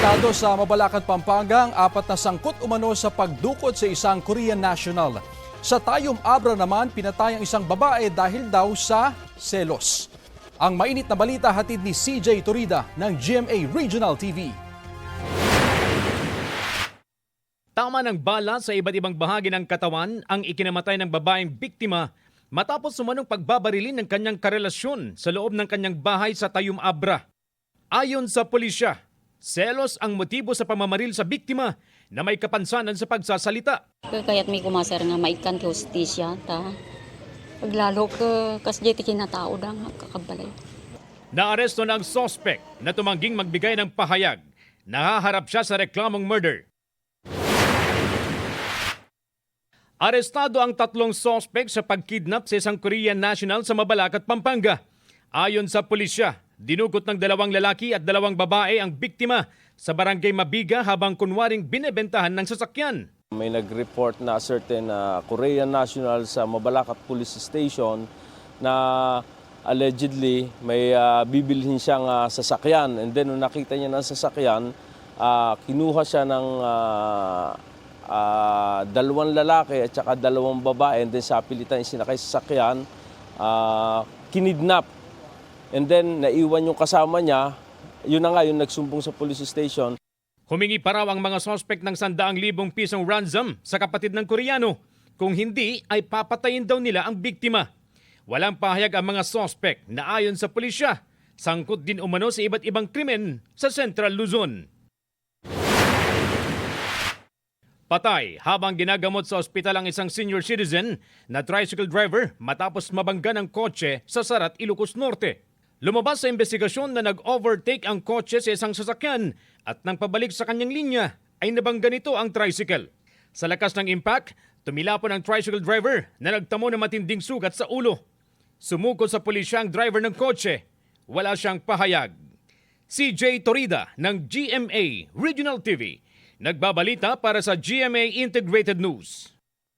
Arestado sa Mabalacan, Pampanga ang 4 na sangkot umano sa pagdukot sa isang Korean national. Sa Tayum Abra naman, pinatay ang isang babae dahil daw sa selos. Ang mainit na balita hatid ni CJ Torida ng GMA Regional TV. Tama ng bala sa iba't ibang bahagi ng katawan ang ikinamatay ng babaeng biktima matapos umanong pagbabarilin ng kanyang karelasyon sa loob ng kanyang bahay sa Tayum Abra. Ayon sa pulisya, selos ang motibo sa pamamaril sa biktima na may kapansanan sa pagsasalita. Kaya't may kumasar nga maikan ti hostisya ta. Paglalo ka kasjeti kinatao da nga kakabalay. Naaresto na ang sospek na tumangging magbigay ng pahayag. Nahaharap siya sa reklamong murder. Arestado ang 3 sospek sa pagkidnap sa isang Korean national sa Mabalacat, Pampanga. Ayon sa pulisya, dinugot ng 2 lalaki at 2 babae ang biktima sa barangay Mabiga habang kunwaring binebentahan ng sasakyan. May nag-report na certain Korean national sa Mabalacat Police Station na allegedly may bibilhin siyang sasakyan. And then nung nakita niya ng sasakyan, kinuha siya ng 2 lalaki at saka 2 babae. And then sa pilitan sinakay sa sasakyan, kinidnap. And then naiwan yung kasama niya. Yun na nga yung nagsumbong sa police station. Humingi pa raw ang mga sospek ng 100,000 pisong ransom sa kapatid ng Koreano. Kung hindi, ay papatayin daw nila ang biktima. Walang pahayag ang mga sospek na ayon sa pulisya, sangkot din umano sa iba't ibang krimen sa Central Luzon. Patay habang ginagamot sa ospital ang isang senior citizen na tricycle driver matapos mabangga ng kotse sa Sarat, Ilocos Norte. Lumabas sa investigasyon na nag-overtake ang kotse sa isang sasakyan at nang pabalik sa kanyang linya ay nabangga nito ang tricycle. Sa lakas ng impact, tumilapon ang tricycle driver na nagtamo ng matinding sugat sa ulo. Sumuko sa pulisya ang driver ng kotse. Wala siyang pahayag. CJ Torida ng GMA Regional TV. Nagbabalita para sa GMA Integrated News.